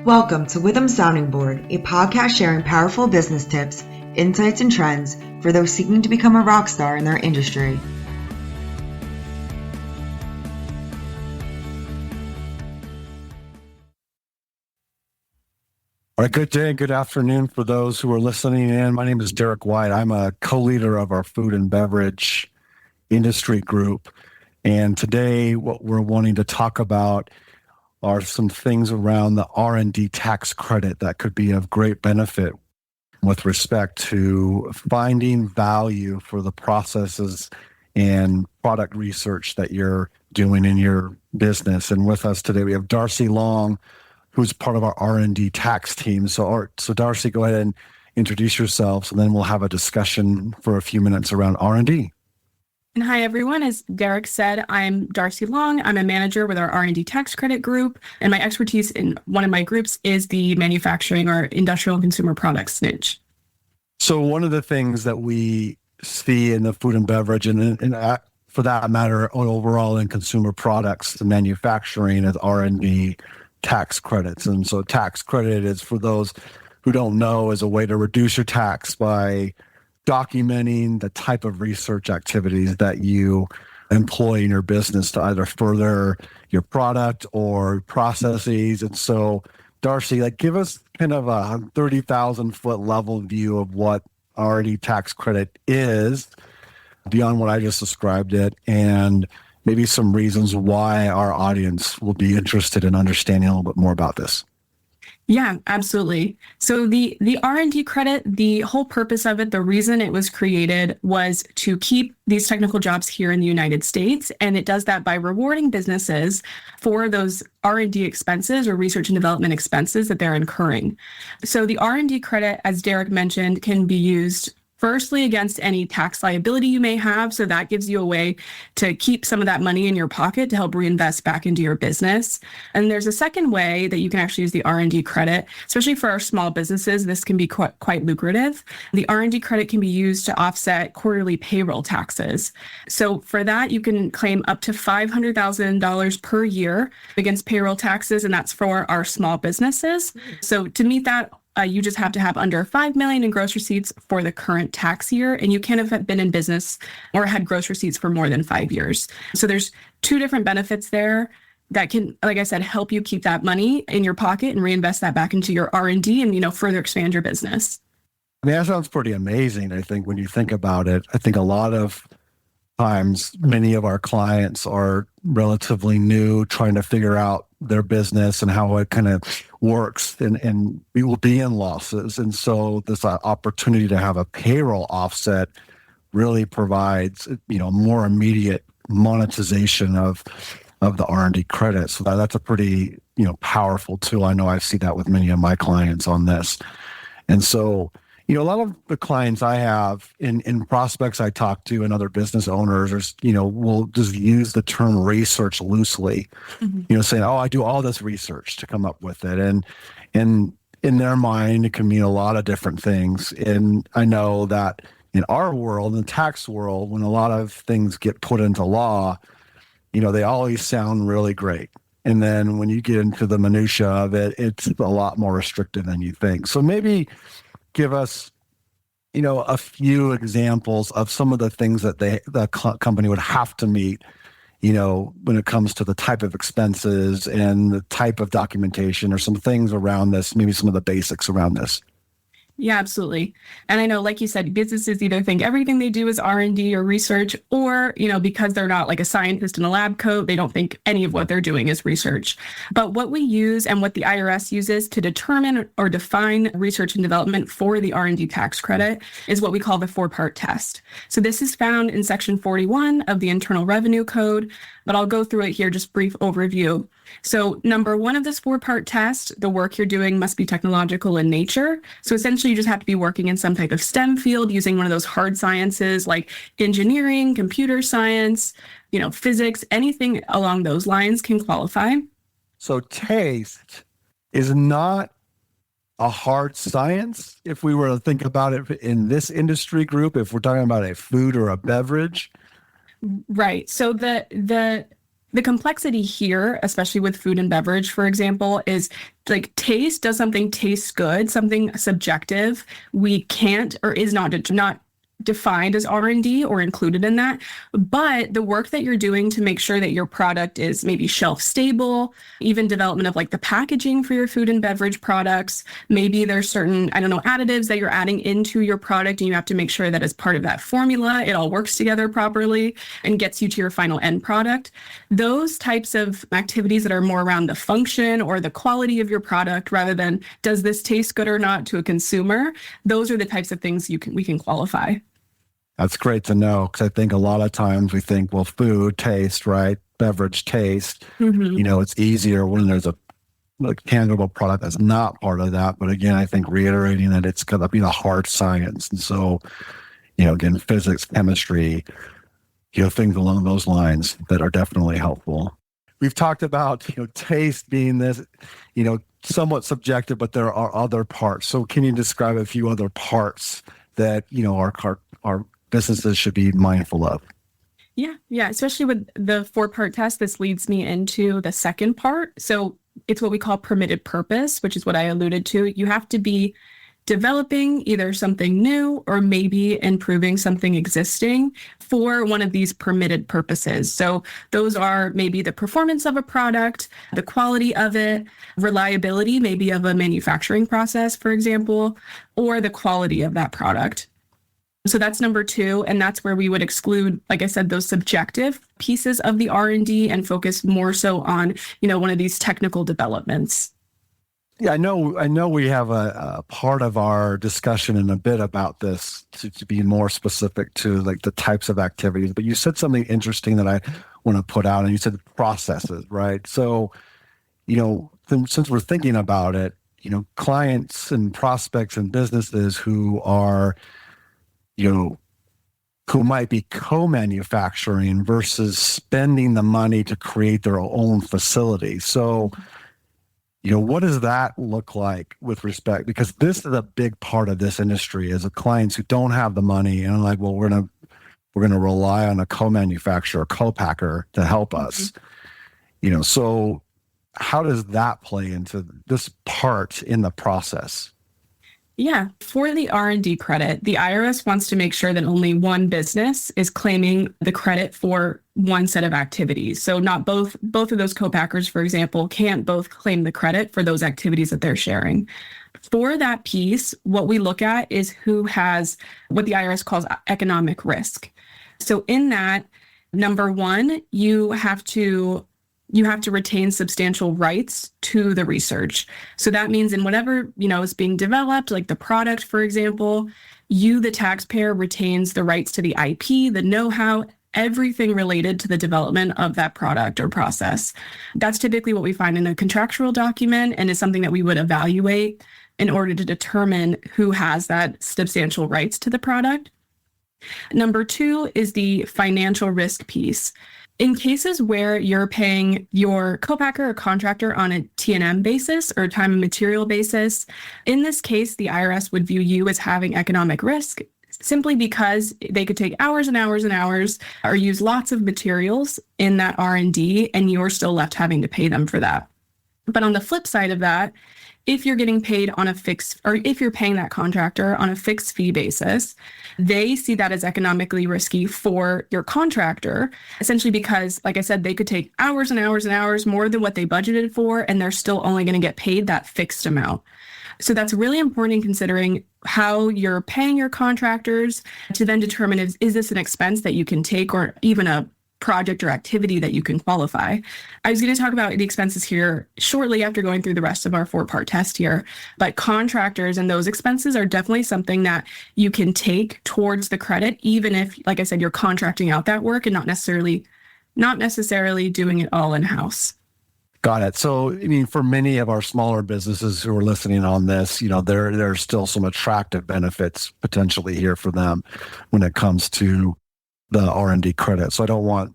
Welcome to Witham Sounding Board, a podcast sharing powerful business tips, insights, and trends for those seeking to become a rock star in their industry. All right, good day, good afternoon for those who are listening in. My name is Derek White. I'm a co-leader of our food and beverage industry group. And today what we're wanting to talk about are some things around the R&D tax credit that could be of great benefit with respect to finding value for the processes and product research that you're doing in your business. And with us today, we have Darcy Long, who's part of our R&D tax team. So Darcy, go ahead and introduce yourselves, and then we'll have a discussion for a few minutes around R&D. And hi, everyone. As Derek said, I'm Darcy Long. I'm a manager with our R&D tax credit group, and my expertise in one of my groups is the manufacturing or industrial and consumer products niche. So one of the things that we see in the food and beverage, and for that matter, overall in consumer products, the manufacturing is R&D tax credits. And so tax credit is, for those who don't know, is a way to reduce your tax by documenting the type of research activities that you employ in your business to either further your product or processes. And so, Darcy, give us kind of a 30,000-foot level view of what R&D tax credit is beyond what I just described it, and maybe some reasons why our audience will be interested in understanding a little bit more about this. Yeah, absolutely. So the R&D credit, the whole purpose of it, the reason it was created was to keep these technical jobs here in the United States. And it does that by rewarding businesses for those R&D expenses or research and development expenses that they're incurring. So the R&D credit, as Derek mentioned, can be used firstly against any tax liability you may have. So that gives you a way to keep some of that money in your pocket to help reinvest back into your business. And there's a second way that you can actually use the R&D credit, especially for our small businesses. This can be quite lucrative. The R&D credit can be used to offset quarterly payroll taxes. So for that, you can claim up to $500,000 per year against payroll taxes, and that's for our small businesses. So to meet that, you just have to have under $5 million in gross receipts for the current tax year, and you can't have been in business or had gross receipts for more than 5 years. So there's two different benefits there that can, like I said, help you keep that money in your pocket and reinvest that back into your R&D and, further expand your business. I mean, that sounds pretty amazing, I think, when you think about it. I think a lot of times, many of our clients are relatively new, trying to figure out their business and how it kind of works, and we will be in losses. And so this opportunity to have a payroll offset really provides, more immediate monetization of the R&D credit. So that's a pretty, powerful tool. I know I see that with many of my clients on this. And so, a lot of the clients I have in prospects I talk to and other business owners will just use the term research loosely, saying, oh, I do all this research to come up with it. And in their mind, it can mean a lot of different things. And I know that in our world, in the tax world, when a lot of things get put into law, they always sound really great. And then when you get into the minutia of it, it's a lot more restrictive than you think. So maybe give us, a few examples of some of the things that the company would have to meet, when it comes to the type of expenses and the type of documentation, or some things around this, maybe some of the basics around this. Yeah, absolutely. And I know, like you said, businesses either think everything they do is R&D or research, or, because they're not like a scientist in a lab coat, they don't think any of what they're doing is research. But what we use and what the IRS uses to determine or define research and development for the R&D tax credit is what we call the four-part test. So this is found in Section 41 of the Internal Revenue Code, but I'll go through it here, just brief overview. So number one of this four-part test, the work you're doing must be technological in nature. So essentially, you just have to be working in some type of STEM field using one of those hard sciences like engineering, computer science, physics, anything along those lines can qualify. So taste is not a hard science if we were to think about it in this industry group, if we're talking about a food or a beverage. Right. So the The complexity here, especially with food and beverage, for example, is like taste. Does something taste good? Something subjective we can't or is not defined as R&D or included in that. But the work that you're doing to make sure that your product is maybe shelf stable, even development of like the packaging for your food and beverage products, maybe there's certain, additives that you're adding into your product, and you have to make sure that as part of that formula, it all works together properly and gets you to your final end product. Those types of activities that are more around the function or the quality of your product rather than does this taste good or not to a consumer, those are the types of things we can qualify. That's great to know, because I think a lot of times we think, well, food taste, right? Beverage taste. Mm-hmm. It's easier when there's a tangible product that's not part of that. But again, I think reiterating that it's going to be the hard science. And so, again, physics, chemistry, things along those lines that are definitely helpful. We've talked about, taste being this, somewhat subjective, but there are other parts. So can you describe a few other parts that, our businesses should be mindful of? Yeah. Especially with the 4-part test, this leads me into the second part. So it's what we call permitted purpose, which is what I alluded to. You have to be developing either something new or maybe improving something existing for one of these permitted purposes. So those are maybe the performance of a product, the quality of it, reliability, maybe of a manufacturing process, for example, or the quality of that product. So that's number 2. And that's where we would exclude, like I said, those subjective pieces of the R&D and focus more so on, one of these technical developments. Yeah, I know we have a part of our discussion in a bit about this to be more specific to like the types of activities, but you said something interesting that I want to put out, and you said processes, right? So, since we're thinking about it, clients and prospects and businesses who are, who might be co-manufacturing versus spending the money to create their own facility. So, what does that look like with respect? Because this is a big part of this industry is the clients who don't have the money and are like, well, we're gonna rely on a co-manufacturer, co-packer to help us. So how does that play into this part in the process? Yeah. For the R&D credit, the IRS wants to make sure that only one business is claiming the credit for one set of activities. So not both of those co-packers, for example, can't both claim the credit for those activities that they're sharing. For that piece, what we look at is who has what the IRS calls economic risk. So in that, number 1, you have to retain substantial rights to the research. So that means in whatever, is being developed, like the product, for example, you, the taxpayer, retains the rights to the IP, the know-how, everything related to the development of that product or process. That's typically what we find in a contractual document and is something that we would evaluate in order to determine who has that substantial rights to the product. Number 2 is the financial risk piece. In cases where you're paying your co-packer or contractor on a T&M basis or time and material basis, in this case, the IRS would view you as having economic risk simply because they could take hours and hours and hours or use lots of materials in that R&D, and you're still left having to pay them for that. But on the flip side of that, if you're getting paid on a fixed, or if you're paying that contractor on a fixed fee basis, they see that as economically risky for your contractor, essentially because, like I said, they could take hours and hours and hours more than what they budgeted for, and they're still only going to get paid that fixed amount. So that's really important in considering how you're paying your contractors to then determine is this an expense that you can take or even a project or activity that you can qualify. I was going to talk about the expenses here shortly after going through the rest of our 4-part test here, but contractors and those expenses are definitely something that you can take towards the credit, even if, like I said, you're contracting out that work and not necessarily doing it all in-house. Got it. So, for many of our smaller businesses who are listening on this, there are still some attractive benefits potentially here for them when it comes to the R&D credit. So I don't want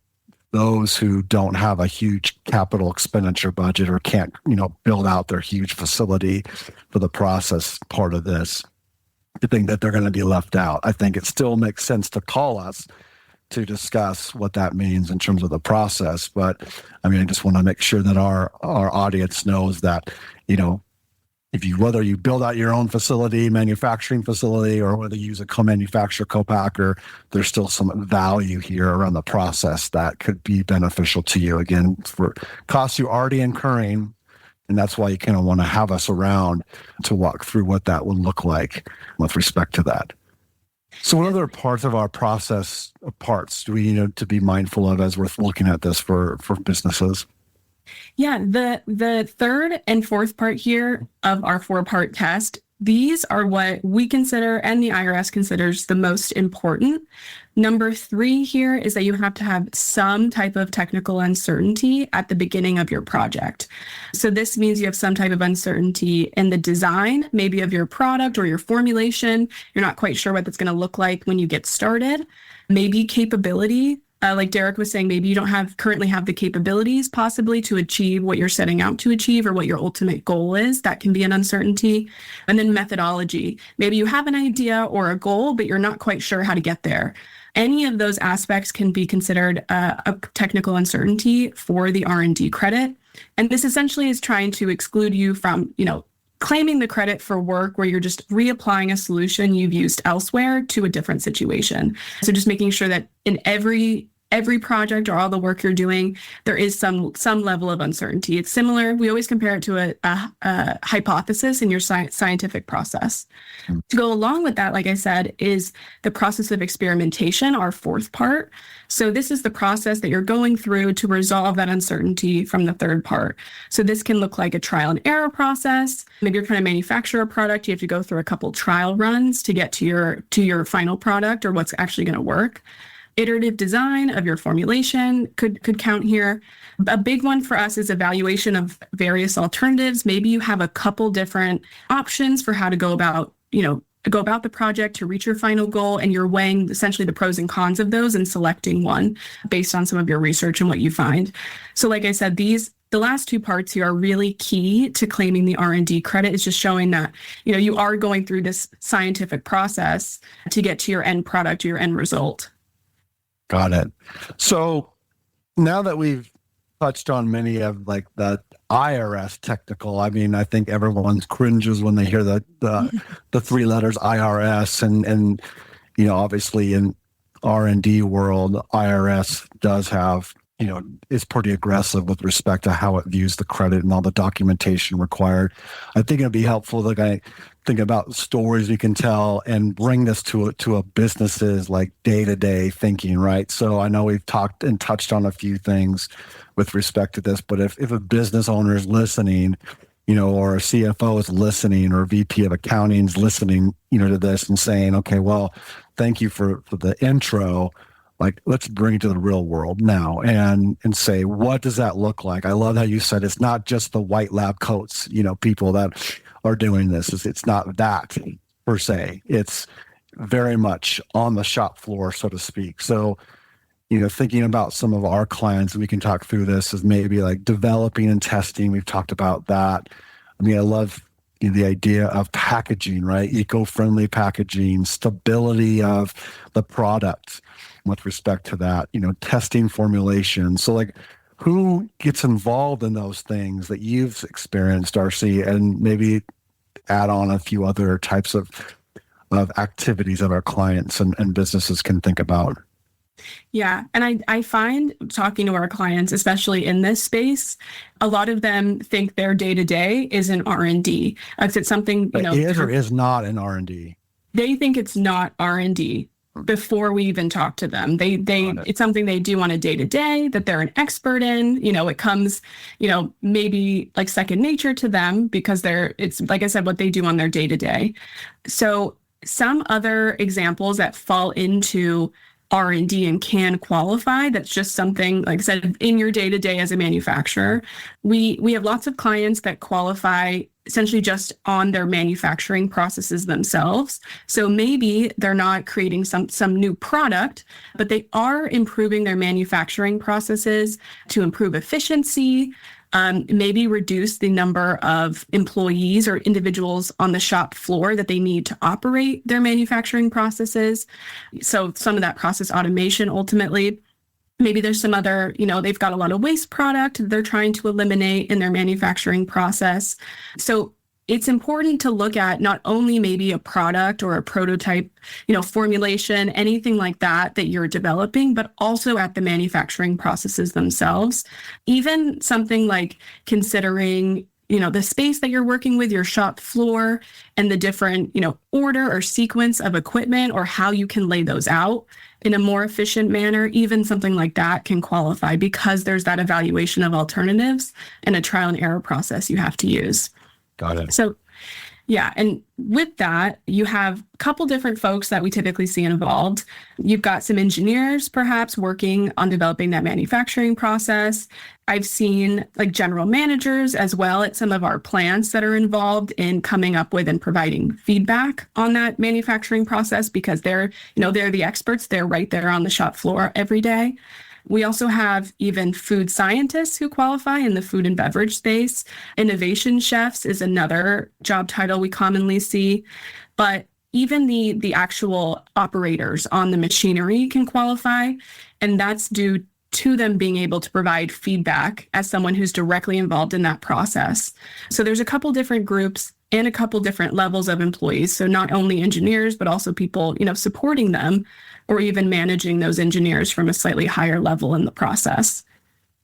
those who don't have a huge capital expenditure budget or can't, build out their huge facility for the process part of this to think that they're going to be left out. I think it still makes sense to call us to discuss what that means in terms of the process. But I mean, I just want to make sure that our audience knows that, whether you build out your own facility, manufacturing facility, or whether you use a co-manufacturer, co-packer, there's still some value here around the process that could be beneficial to you. Again, for costs you're already incurring, and that's why you kind of want to have us around to walk through what that would look like with respect to that. So what other parts of our process do we need to be mindful of as we're looking at this for businesses? Yeah, the third and fourth part here of our 4-part test, these are what we consider and the IRS considers the most important. Number 3 here is that you have to have some type of technical uncertainty at the beginning of your project. So this means you have some type of uncertainty in the design, maybe of your product or your formulation. You're not quite sure what that's going to look like when you get started. Maybe capability. Like Derek was saying, maybe you don't currently have the capabilities possibly to achieve what you're setting out to achieve or what your ultimate goal is. That can be an uncertainty. And then methodology. Maybe you have an idea or a goal, but you're not quite sure how to get there. Any of those aspects can be considered a technical uncertainty for the R&D credit. And this essentially is trying to exclude you from, claiming the credit for work where you're just reapplying a solution you've used elsewhere to a different situation. So just making sure that in every project or all the work you're doing, there is some level of uncertainty. It's similar. We always compare it to a hypothesis in your scientific process. To go along with that, like I said, is the process of experimentation, our 4th part. So this is the process that you're going through to resolve that uncertainty from the 3rd part. So this can look like a trial and error process. Maybe you're trying to manufacture a product. You have to go through a couple trial runs to get to your final product or what's actually going to work. Iterative design of your formulation could count here. A big one for us is evaluation of various alternatives. Maybe you have a couple different options for how to go about the project to reach your final goal, and you're weighing essentially the pros and cons of those and selecting one based on some of your research and what you find. So like I said, the last 2 parts here are really key to claiming the R&D credit. It's just showing that, you are going through this scientific process to get to your end product, your end result. Got it. So now that we've touched on many of like the IRS technical, I mean, I think everyone cringes when they hear the 3 letters IRS and obviously in R&D world, IRS does have, is pretty aggressive with respect to how it views the credit and all the documentation required. I think it'd be helpful to think about stories we can tell and bring this to a business's like day-to-day thinking, right? So I know we've talked and touched on a few things with respect to this, but if a business owner is listening, or a CFO is listening, or a VP of accounting is listening, to this and saying, okay, well, thank you for the intro. Like, let's bring it to the real world now and say, what does that look like? I love how you said it's not just the white lab coats, people that are doing this. It's not that per se. It's very much on the shop floor, so to speak. So, thinking about some of our clients, we can talk through this as maybe like developing and testing. We've talked about that. I mean, I love the idea of packaging, right? Eco-friendly packaging, stability of the product with respect to that, testing formulation. So like who gets involved in those things that you've experienced, Darcy, and maybe add on a few other types of activities that our clients and businesses can think about? Yeah. And I find talking to our clients, especially in this space, a lot of them think their day-to-day is in R&D. It's something, is or is not in R&D. They think it's not R&D before we even talk to them. It's something they do on a day-to-day that they're an expert in. It comes, maybe like second nature to them because it's like I said, what they do on their day-to-day. So some other examples that fall into R&D and can qualify, that's just something, like I said, in your day-to-day as a manufacturer. We have lots of clients that qualify essentially just on their manufacturing processes themselves. So maybe they're not creating some new product, but they are improving their manufacturing processes to improve efficiency, maybe reduce the number of employees or individuals on the shop floor that they need to operate their manufacturing processes. So some of that process automation ultimately. Maybe there's some other, they've got a lot of waste product they're trying to eliminate in their manufacturing process. So it's important to look at not only maybe a product or a prototype, formulation, anything like that you're developing, but also at the manufacturing processes themselves. Even something like considering the space that you're working with, your shop floor, and the different, order or sequence of equipment or how you can lay those out in a more efficient manner. Even something like that can qualify because there's that evaluation of alternatives and a trial and error process you have to use. Got it. So, yeah. And with that, you have a couple different folks that we typically see involved. You've got some engineers perhaps working on developing that manufacturing process. I've seen like general managers as well at some of our plants that are involved in coming up with and providing feedback on that manufacturing process because they're the experts. They're right there on the shop floor every day. We also have even food scientists who qualify in the food and beverage space. Innovation chefs is another job title we commonly see. But even the actual operators on the machinery can qualify. And that's due to them being able to provide feedback as someone who's directly involved in that process. So there's a couple different groups and a couple different levels of employees. So not only engineers, but also people, supporting them or even managing those engineers from a slightly higher level in the process.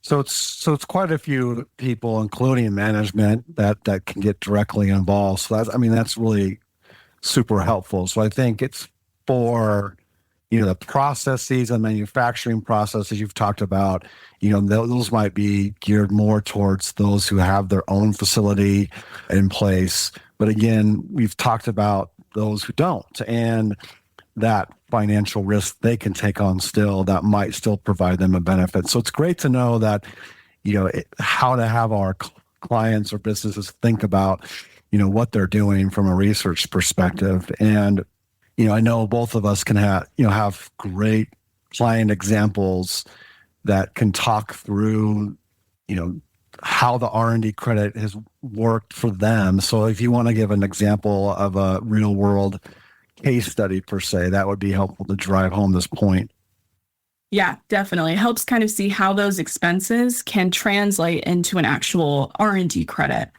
So it's quite a few people, including management, that can get directly involved. So that's really super helpful. So I think it's for the processes and manufacturing processes you've talked about. Those might be geared more towards those who have their own facility in place. But again, we've talked about those who don't, and that financial risk they can take on still that might still provide them a benefit. So it's great to know that, how to have our clients or businesses think about, what they're doing from a research perspective. And, I know both of us can have great client examples that can talk through, how the R&D credit has worked for them. So if you want to give an example of a real world case study per se, that would be helpful to drive home this point. Yeah, definitely. It helps kind of see how those expenses can translate into an actual R&D credit.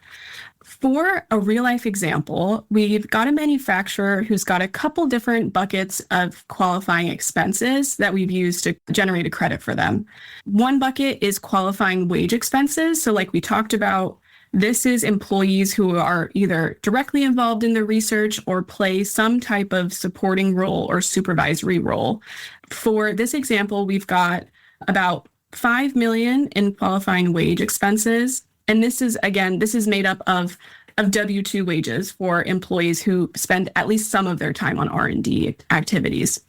For a real life example, we've got a manufacturer who's got a couple different buckets of qualifying expenses that we've used to generate a credit for them. One bucket is qualifying wage expenses. So like we talked about, this is employees who are either directly involved in the research or play some type of supporting role or supervisory role. For this example, we've got about $5 million in qualifying wage expenses. And this is made up of W-2 wages for employees who spend at least some of their time on R&D activities.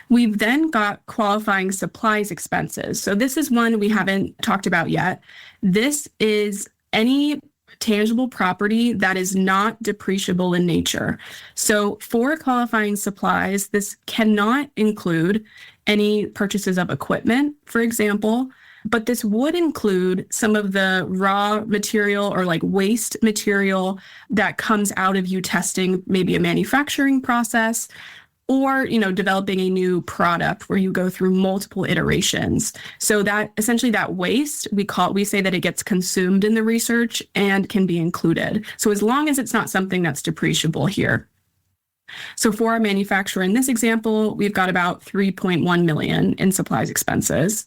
We've then got qualifying supplies expenses. So this is one we haven't talked about yet. This is any tangible property that is not depreciable in nature. So for qualifying supplies, this cannot include any purchases of equipment, for example, but this would include some of the raw material or like waste material that comes out of you testing maybe a manufacturing process or, developing a new product where you go through multiple iterations. So that essentially that waste, we say that it gets consumed in the research and can be included. So as long as it's not something that's depreciable here. So for our manufacturer in this example, we've got about $3.1 million in supplies expenses.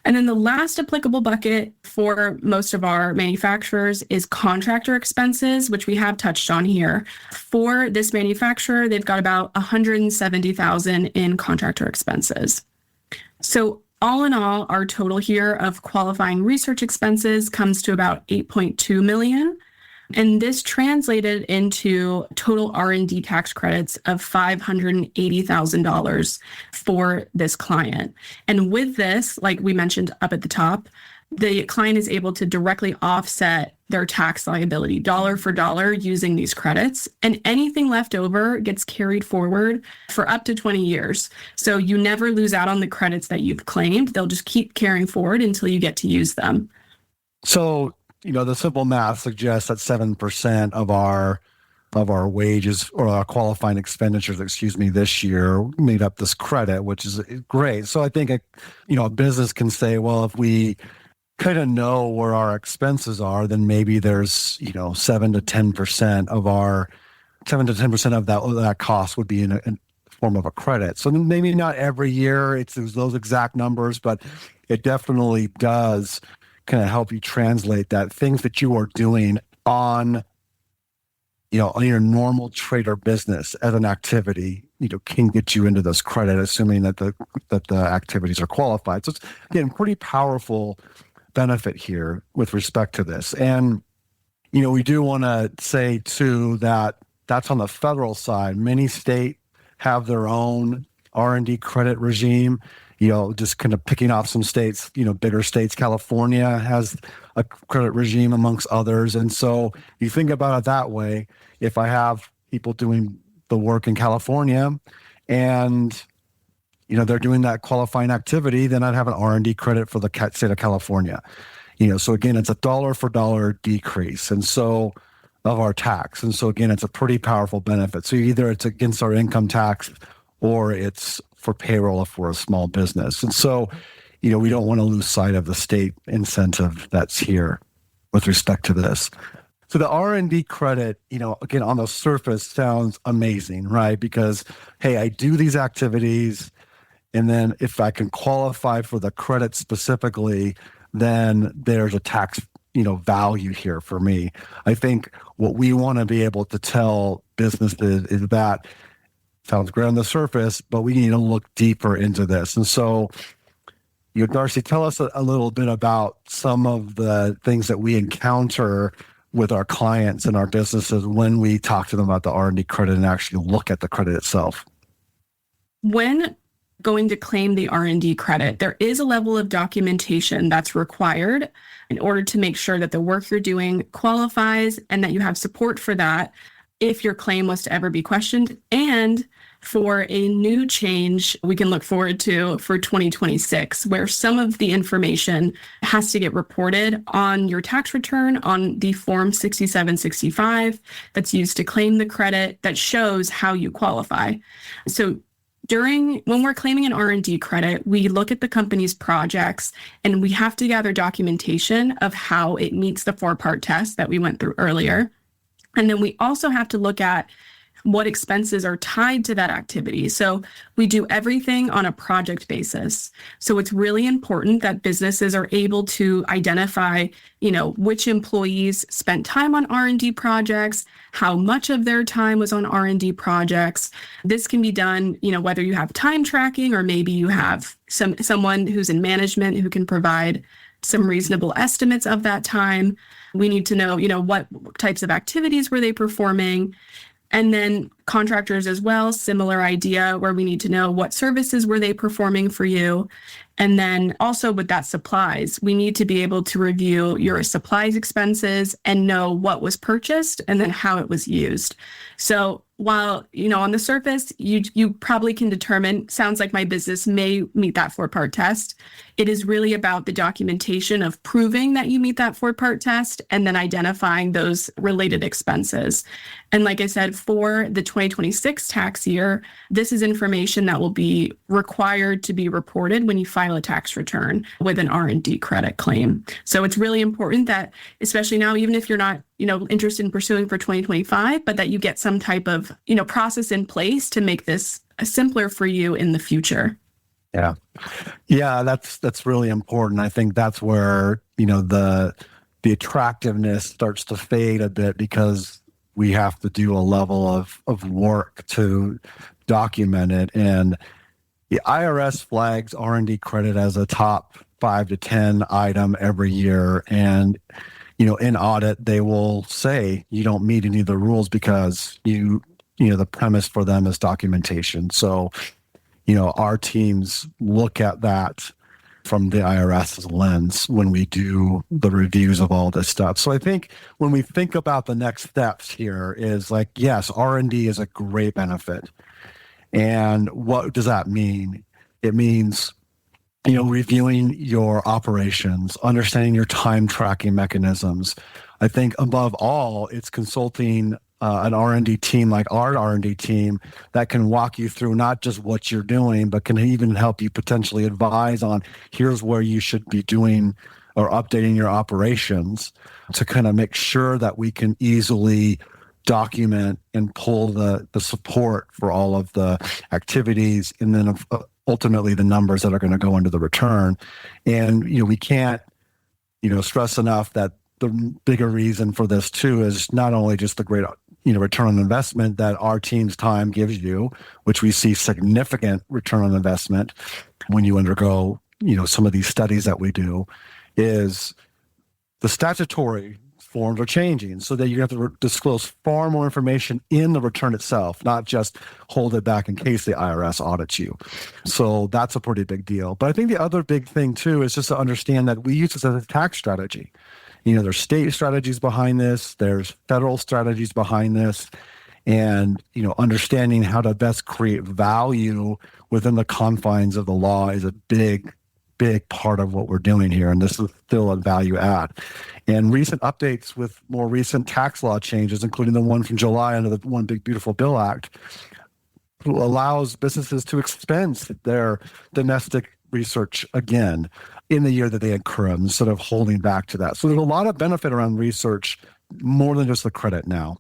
And then the last applicable bucket for most of our manufacturers is contractor expenses, which we have touched on here. For this manufacturer, they've got about $170,000 in contractor expenses. So all in all, our total here of qualifying research expenses comes to about $8.2 million. And this translated into total R&D tax credits of $580,000 for this client. And with this, like we mentioned up at the top, the client is able to directly offset their tax liability dollar for dollar using these credits. And anything left over gets carried forward for up to 20 years. So you never lose out on the credits that you've claimed. They'll just keep carrying forward until you get to use them. So, the simple math suggests that 7% of our wages or our qualifying expenditures, this year made up this credit, which is great. So I think, a business can say, well, if we kind of know where our expenses are, then maybe there's, 7 to 10% of that cost would be in a form of a credit. So maybe not every year it's those exact numbers, but it definitely does kind of help you translate that things that you are doing on your normal trader business as an activity, can get you into this credit, assuming that the activities are qualified. So it's, again, pretty powerful benefit here with respect to this. And, we do want to say too that that's on the federal side. Many states have their own R&D credit regime. Just kind of picking off some states, bigger states. California has a credit regime amongst others. And so you think about it that way. If I have people doing the work in California and, they're doing that qualifying activity, then I'd have an R&D credit for the state of California. So again, it's a dollar for dollar decrease. And so of our tax. And so again, it's a pretty powerful benefit. So either it's against our income tax or it's for payroll if we're a small business. And so, we don't want to lose sight of the state incentive that's here with respect to this. So the R&D credit, again, on the surface sounds amazing, right? Because, hey, I do these activities, and then if I can qualify for the credit specifically, then there's a tax, value here for me. I think what we want to be able to tell businesses is that sounds great on the surface, but we need to look deeper into this. And so, Darcy, tell us a little bit about some of the things that we encounter with our clients and our businesses when we talk to them about the R&D credit and actually look at the credit itself. When going to claim the R&D credit, there is a level of documentation that's required in order to make sure that the work you're doing qualifies and that you have support for that if your claim was to ever be questioned. And for a new change we can look forward to for 2026, where some of the information has to get reported on your tax return on the Form 6765 that's used to claim the credit that shows how you qualify. So when we're claiming an R&D credit, we look at the company's projects and we have to gather documentation of how it meets the 4-part test that we went through earlier. And then we also have to look at what expenses are tied to that activity. So we do everything on a project basis. So it's really important that businesses are able to identify, which employees spent time on R&D projects, how much of their time was on R&D projects. This can be done, whether you have time tracking or maybe you have someone who's in management who can provide some reasonable estimates of that time. We need to know, what types of activities were they performing. And then contractors as well, similar idea, where we need to know what services were they performing for you. And then also with that supplies, we need to be able to review your supplies expenses and know what was purchased and then how it was used. So while, on the surface, you probably can determine, sounds like my business may meet that 4-part test. It is really about the documentation of proving that you meet that 4-part test and then identifying those related expenses. And like I said, for the 2026 tax year, this is information that will be required to be reported when you file a tax return with an R&D credit claim. So it's really important that, especially now, even if you're not, interested in pursuing for 2025, but that you get some type of, process in place to make this simpler for you in the future. Yeah. Yeah, that's really important. I think that's where, the attractiveness starts to fade a bit because we have to do a level of work to document it. And the IRS flags R&D credit as a top 5 to 10 item every year. And, in audit, they will say you don't meet any of the rules because the premise for them is documentation. So, our teams look at that from the IRS's lens when we do the reviews of all this stuff. So I think when we think about the next steps here is like, yes, R&D is a great benefit. And what does that mean? It means, reviewing your operations, understanding your time tracking mechanisms. I think above all, it's consulting an R&D team like our R&D team that can walk you through not just what you're doing, but can even help you potentially advise on here's where you should be doing or updating your operations to kind of make sure that we can easily document and pull the support for all of the activities, and then ultimately the numbers that are going to go into the return. And we can't stress enough that the bigger reason for this too is not only just the great return on investment that our team's time gives you, which we see significant return on investment when you undergo some of these studies that we do, is the statutory forms are changing so that you have to disclose far more information in the return itself, not just hold it back in case the IRS audits you. So that's a pretty big deal. But I think the other big thing too is just to understand that we use this as a tax strategy. There's state strategies behind this, there's federal strategies behind this, and understanding how to best create value within the confines of the law is a big part of what we're doing here, and this is still a value add. And recent updates with more recent tax law changes, including the one from July under the One Big Beautiful Bill Act, allows businesses to expense their domestic research again in the year that they incur them, instead of holding back to that. So there's a lot of benefit around research, more than just the credit now.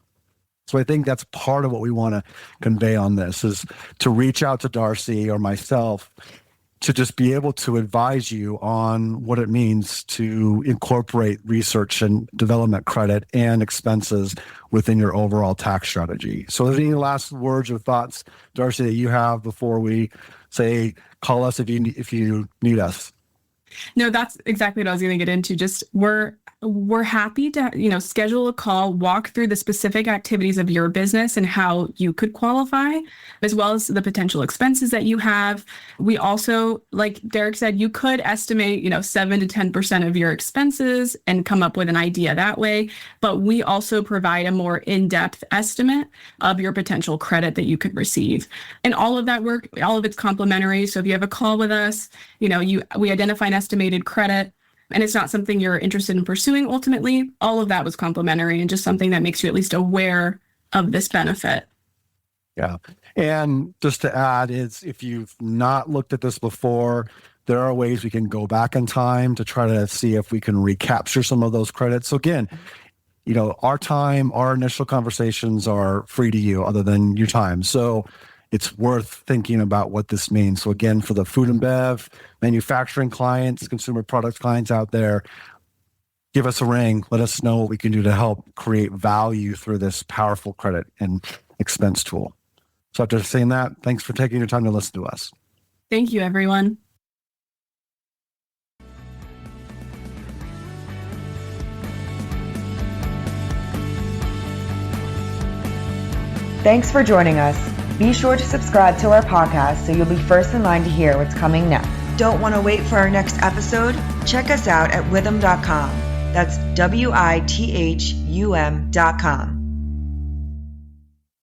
So I think that's part of what we want to convey on this, is to reach out to Darcy or myself to just be able to advise you on what it means to incorporate research and development credit and expenses within your overall tax strategy. So are there any last words or thoughts, Darcy, that you have before we say, call us if you need us? No, that's exactly what I was going to get into. Just we're happy to, schedule a call, walk through the specific activities of your business and how you could qualify, as well as the potential expenses that you have. We also, like Derek said, you could estimate, 7 to 10% of your expenses and come up with an idea that way. But we also provide a more in-depth estimate of your potential credit that you could receive. And all of that work, all of it's complimentary. So if you have a call with us, we identify an estimated credit, and it's not something you're interested in pursuing ultimately, all of that was complimentary and just something that makes you at least aware of this benefit. Yeah. And just to add is, if you've not looked at this before, there are ways we can go back in time to try to see if we can recapture some of those credits. So again, our time, our initial conversations are free to you other than your time. So it's worth thinking about what this means. So again, for the food and bev, manufacturing clients, consumer products clients out there, give us a ring. Let us know what we can do to help create value through this powerful credit and expense tool. So after saying that, thanks for taking your time to listen to us. Thank you, everyone. Thanks for joining us. Be sure to subscribe to our podcast so you'll be first in line to hear what's coming next. Don't want to wait for our next episode? Check us out at withum.com. That's WITHUM.com.